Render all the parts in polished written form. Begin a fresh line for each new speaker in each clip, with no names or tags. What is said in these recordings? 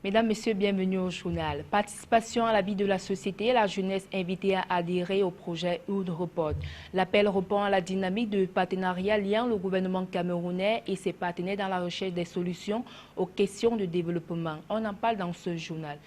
Mesdames, Messieurs, bienvenue au journal. Participation à la vie de la société, la jeunesse invitée à adhérer au projet Oud Report. L'appel répond à la dynamique de partenariat liant le gouvernement camerounais et ses partenaires dans la recherche des solutions aux questions de développement. On en parle dans ce journal.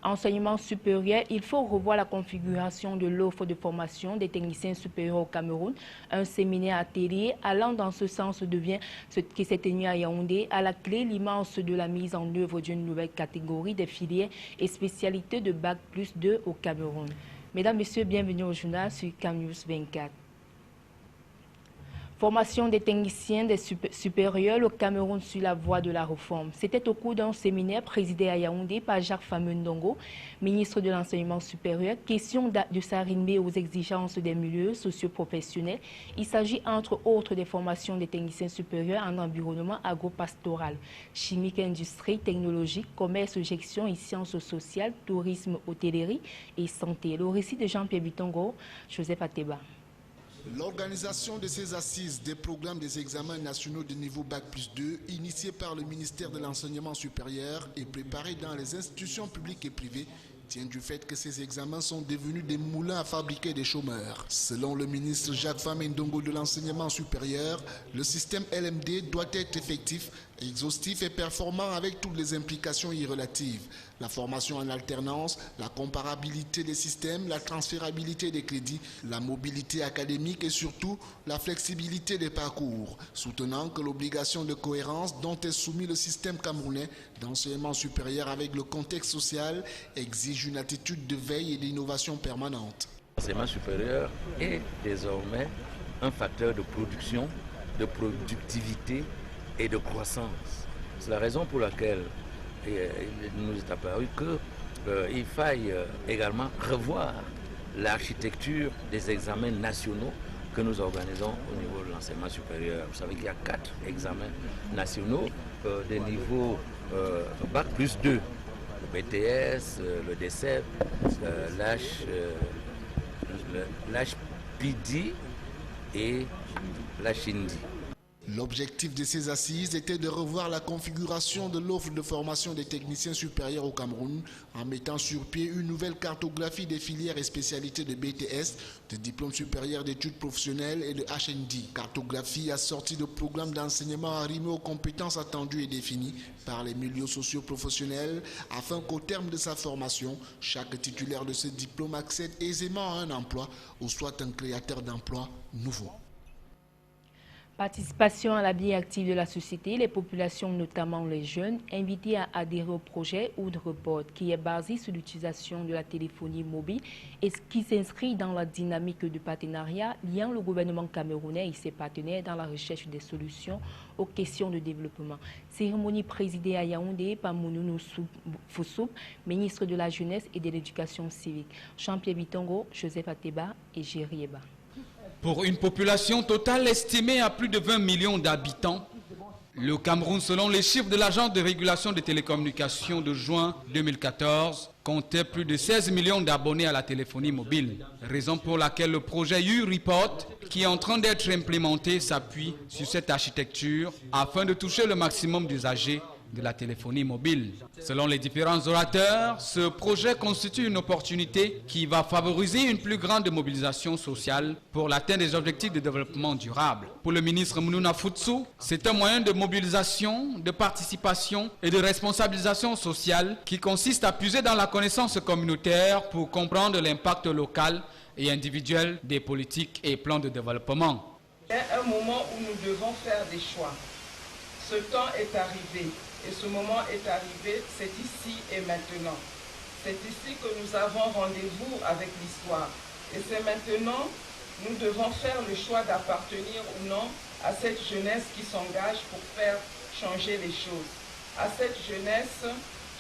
Enseignement supérieur, il faut revoir la configuration de l'offre de formation des techniciens supérieurs au Cameroun. Un séminaire atelier allant dans ce sens devient ce qui s'est tenu à Yaoundé, à la clé l'immense de la mise en œuvre d'une nouvelle catégorie des filières et spécialités de Bac+2 au Cameroun. Mesdames, Messieurs, bienvenue au journal sur CamNews 24. Formation des techniciens des supérieurs, le Cameroun sur la voie de la réforme. C'était au cours d'un séminaire présidé à Yaoundé par Jacques Fameux-Ndongo, ministre de l'Enseignement supérieur. Question de s'arrimer aux exigences des milieux socio-professionnels. Il s'agit entre autres des formations des techniciens supérieurs en environnement agro-pastoral, chimique, industrie, technologique, commerce, gestion et sciences sociales, tourisme, hôtellerie et santé. Le récit de Jean-Pierre Bitongo, Joseph Ateba.
L'organisation de ces assises des programmes des examens nationaux de niveau Bac+2, initiés par le ministère de l'Enseignement supérieur et préparés dans les institutions publiques et privées, tient du fait que ces examens sont devenus des moulins à fabriquer des chômeurs. Selon le ministre Jacques Fameux-Ndongo de l'Enseignement supérieur, le système LMD doit être effectif, exhaustif et performant avec toutes les implications y relatives. La formation en alternance, la comparabilité des systèmes, la transférabilité des crédits, la mobilité académique et surtout la flexibilité des parcours, soutenant que l'obligation de cohérence dont est soumis le système camerounais d'enseignement supérieur avec le contexte social exige une attitude de veille et d'innovation permanente.
L'enseignement supérieur est désormais un facteur de production, de productivité et de croissance. C'est la raison pour laquelle il nous est apparu qu'il faille également revoir l'architecture des examens nationaux que nous organisons au niveau de l'enseignement supérieur. Vous savez qu'il y a 4 examens nationaux des niveaux Bac+2, le BTS, le DCEP, l'HPD et l'HINDI.
L'objectif de ces assises était de revoir la configuration de l'offre de formation des techniciens supérieurs au Cameroun en mettant sur pied une nouvelle cartographie des filières et spécialités de BTS, de diplômes supérieurs d'études professionnelles et de HND. Cartographie assortie de programmes d'enseignement arrimés aux compétences attendues et définies par les milieux socio-professionnels afin qu'au terme de sa formation, chaque titulaire de ce diplôme accède aisément à un emploi ou soit un créateur d'emplois nouveaux.
Participation à la vie active de la société, les populations, notamment les jeunes, invités à adhérer au projet Oud Report, qui est basé sur l'utilisation de la téléphonie mobile et qui s'inscrit dans la dynamique de partenariat liant le gouvernement camerounais et ses partenaires dans la recherche des solutions aux questions de développement. Cérémonie présidée à Yaoundé par Mounoune Foussoup, ministre de la Jeunesse et de l'Éducation civique. Jean-Pierre Bitongo, Joseph Ateba et Géry Eba.
Pour une population totale estimée à plus de 20 millions d'habitants, le Cameroun, selon les chiffres de l'Agence de régulation des télécommunications de juin 2014, comptait plus de 16 millions d'abonnés à la téléphonie mobile. Raison pour laquelle le projet U-Report, qui est en train d'être implémenté, s'appuie sur cette architecture afin de toucher le maximum d'usagers de la téléphonie mobile. Selon les différents orateurs, ce projet constitue une opportunité qui va favoriser une plus grande mobilisation sociale pour l'atteinte des objectifs de développement durable. Pour le ministre Mounouna Foutsou, c'est un moyen de mobilisation, de participation et de responsabilisation sociale qui consiste à puiser dans la connaissance communautaire pour comprendre l'impact local et individuel des politiques et plans de développement.
Il y a un moment où nous devons faire des choix. Ce temps est arrivé. Et ce moment est arrivé, c'est ici et maintenant. C'est ici que nous avons rendez-vous avec l'histoire. Et c'est maintenant, nous devons faire le choix d'appartenir ou non à cette jeunesse qui s'engage pour faire changer les choses. À cette jeunesse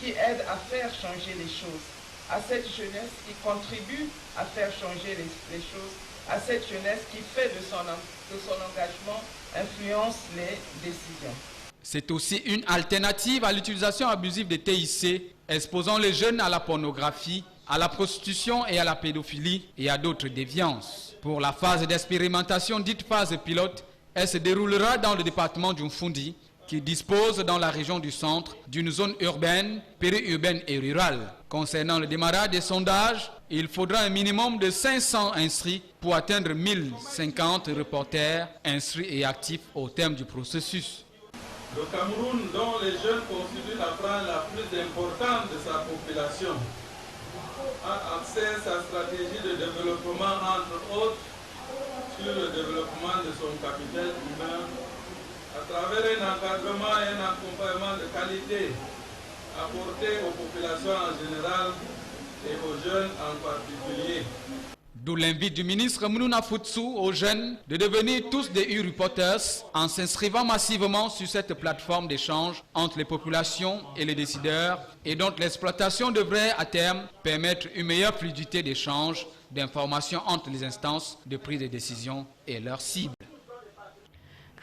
qui aide à faire changer les choses. À cette jeunesse qui contribue à faire changer les choses. À cette jeunesse qui fait de son engagement influence les décisions.
C'est aussi une alternative à l'utilisation abusive des TIC, exposant les jeunes à la pornographie, à la prostitution et à la pédophilie et à d'autres déviances. Pour la phase d'expérimentation dite phase pilote, elle se déroulera dans le département du Mfundi, qui dispose dans la région du centre d'une zone urbaine, périurbaine et rurale. Concernant le démarrage des sondages, il faudra un minimum de 500 inscrits pour atteindre 1050 reporters inscrits et actifs au terme du processus.
Le Cameroun, dont les jeunes constituent la frange la plus importante de sa population, a axé sa stratégie de développement, entre autres, sur le développement de son capital humain, à travers un encadrement et un accompagnement de qualité apporté aux populations en général et aux jeunes en particulier.
D'où l'invite du ministre Mounouna Foutsou aux jeunes de devenir tous des e-reporters en s'inscrivant massivement sur cette plateforme d'échange entre les populations et les décideurs et dont l'exploitation devrait à terme permettre une meilleure fluidité d'échange d'informations entre les instances de prise de décision et leurs cibles.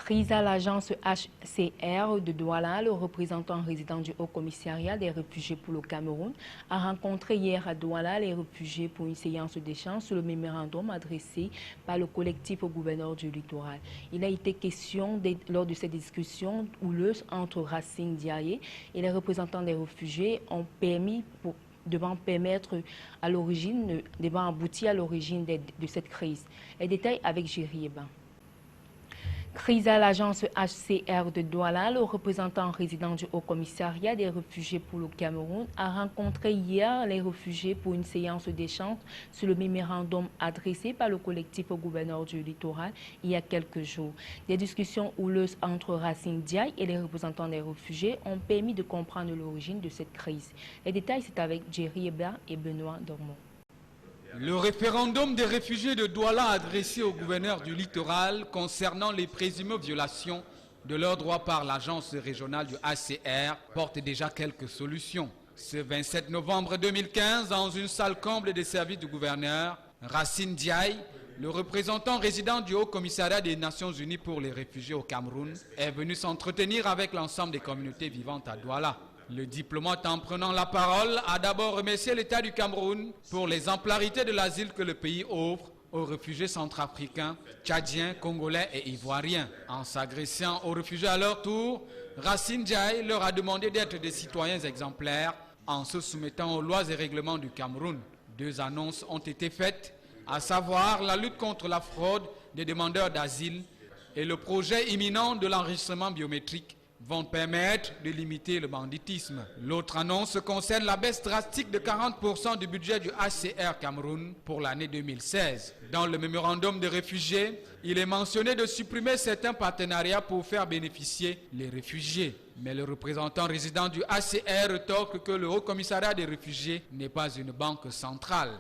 Crise à l'agence HCR de Douala, le représentant résident du Haut-Commissariat des réfugiés pour le Cameroun a rencontré hier à Douala les réfugiés pour une séance d'échange sur le mémorandum adressé par le collectif au gouverneur du littoral. Il a été question lors de cette discussion houleuse entre Racine Diaye et les représentants des réfugiés devant aboutir à l'origine de cette crise. Les détails avec Géry Eba. Crise à l'agence HCR de Douala, le représentant résident du Haut-Commissariat des réfugiés pour le Cameroun a rencontré hier les réfugiés pour une séance d'échange sur le mémorandum adressé par le collectif au gouverneur du littoral il y a quelques jours. Des discussions houleuses entre Racine Diaye et les représentants des réfugiés ont permis de comprendre l'origine de cette crise. Les détails, c'est avec Géry Eba et Benoît Dormont.
Le référendum des réfugiés de Douala adressé au gouverneur du littoral concernant les présumées violations de leurs droits par l'agence régionale du HCR porte déjà quelques solutions. Ce 27 novembre 2015, dans une salle comble des services du gouverneur, Racine Diaye, le représentant résident du Haut-Commissariat des Nations Unies pour les réfugiés au Cameroun, est venu s'entretenir avec l'ensemble des communautés vivantes à Douala. Le diplomate, en prenant la parole, a d'abord remercié l'État du Cameroun pour l'exemplarité de l'asile que le pays offre aux réfugiés centrafricains, tchadiens, congolais et ivoiriens. En s'agressant aux réfugiés à leur tour, Racine Diaye leur a demandé d'être des citoyens exemplaires en se soumettant aux lois et règlements du Cameroun. Deux annonces ont été faites, à savoir la lutte contre la fraude des demandeurs d'asile et le projet imminent de l'enregistrement biométrique vont permettre de limiter le banditisme. L'autre annonce concerne la baisse drastique de 40% du budget du HCR Cameroun pour l'année 2016. Dans le mémorandum de réfugiés, il est mentionné de supprimer certains partenariats pour faire bénéficier les réfugiés. Mais le représentant résident du HCR rétorque que le Haut-Commissariat des réfugiés n'est pas une banque centrale.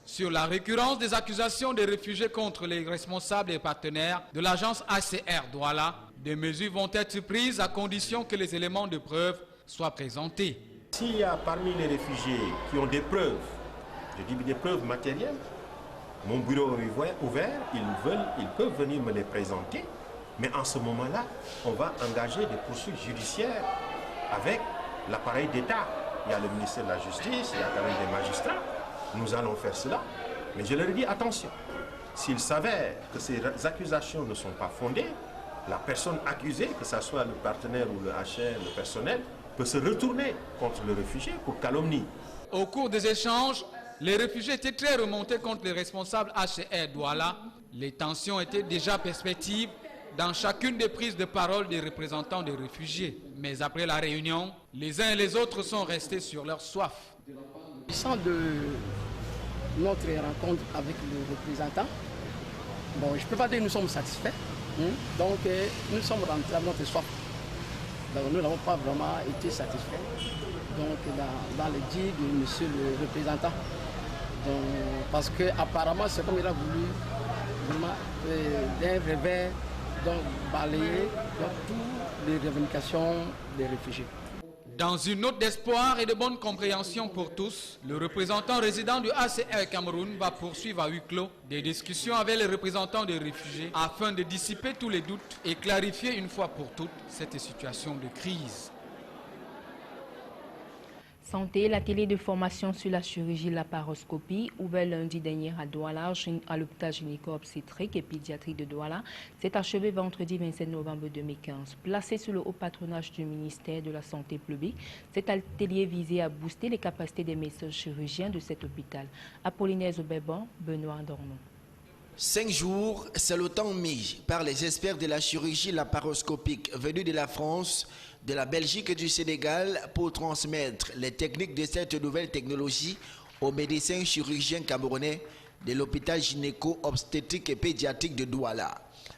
Sur la récurrence des accusations des réfugiés contre les responsables et partenaires de l'agence HCR Douala, des mesures vont être prises à condition que les éléments de preuve soient présentés.
S'il y a parmi les réfugiés qui ont des preuves, je dis des preuves matérielles, mon bureau est ouvert, ils peuvent venir me les présenter, mais en ce moment-là, on va engager des poursuites judiciaires avec l'appareil d'État. Il y a le ministère de la Justice, il y a quand même des magistrats. Nous allons faire cela, mais je leur dis attention, s'il s'avère que ces accusations ne sont pas fondées, la personne accusée, que ce soit le partenaire ou le HR, le personnel, peut se retourner contre le réfugié pour calomnie.
Au cours des échanges, les réfugiés étaient très remontés contre les responsables HCR Douala. Les tensions étaient déjà perspectives dans chacune des prises de parole des représentants des réfugiés. Mais après la réunion, les uns et les autres sont restés sur leur soif.
S'agissant de notre rencontre avec le représentant, bon, je ne peux pas dire que nous sommes satisfaits. Donc nous sommes rentrés à notre soif. Donc, nous n'avons pas vraiment été satisfaits dans le dit de monsieur le représentant. Donc, parce qu'apparemment c'est comme il a voulu vraiment d'un revers balayer toutes les revendications des réfugiés.
Dans une note d'espoir et de bonne compréhension pour tous, le représentant résident du HCR Cameroun va poursuivre à huis clos des discussions avec les représentants des réfugiés afin de dissiper tous les doutes et clarifier une fois pour toutes cette situation de crise.
Santé, l'atelier de formation sur la chirurgie laparoscopie, ouvert lundi dernier à Douala, à l'hôpital gynéco-obstétrique et pédiatrique de Douala, s'est achevé vendredi 27 novembre 2015. Placé sous le haut patronage du ministère de la Santé publique, cet atelier visait à booster les capacités des médecins chirurgiens de cet hôpital. Apollinaire Zobebon, Benoît Dornon.
5 jours, c'est le temps mis par les experts de la chirurgie laparoscopique venus de la France, de la Belgique et du Sénégal pour transmettre les techniques de cette nouvelle technologie aux médecins chirurgiens camerounais de l'hôpital gynéco-obstétrique et pédiatrique de Douala.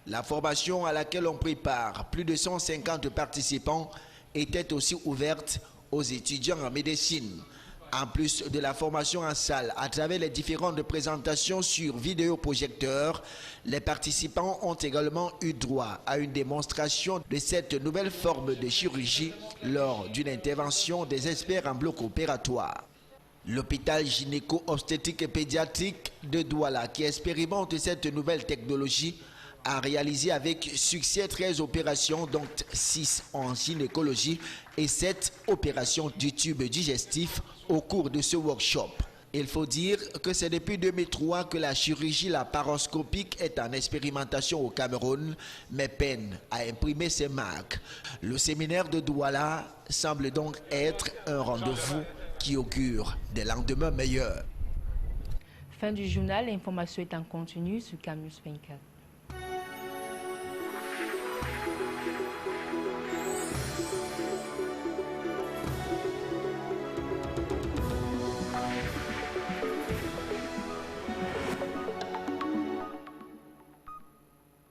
La formation à laquelle on prépare plus de 150 participants était aussi ouverte aux étudiants en médecine. En plus de la formation en salle, à travers les différentes présentations sur vidéoprojecteur, les participants ont également eu droit à une démonstration de cette nouvelle forme de chirurgie lors d'une intervention des experts en bloc opératoire. L'hôpital gynéco-obstétrique et pédiatrique de Douala, qui expérimente cette nouvelle technologie, a réalisé avec succès 13 opérations, dont 6 en gynécologie et 7 opérations du tube digestif au cours de ce workshop. Il faut dire que c'est depuis 2003 que la chirurgie laparoscopique est en expérimentation au Cameroun, mais peine à imprimer ses marques. Le séminaire de Douala semble donc être un rendez-vous qui augure des lendemains meilleurs.
Fin du journal, l'information est en continu sur Camus 24.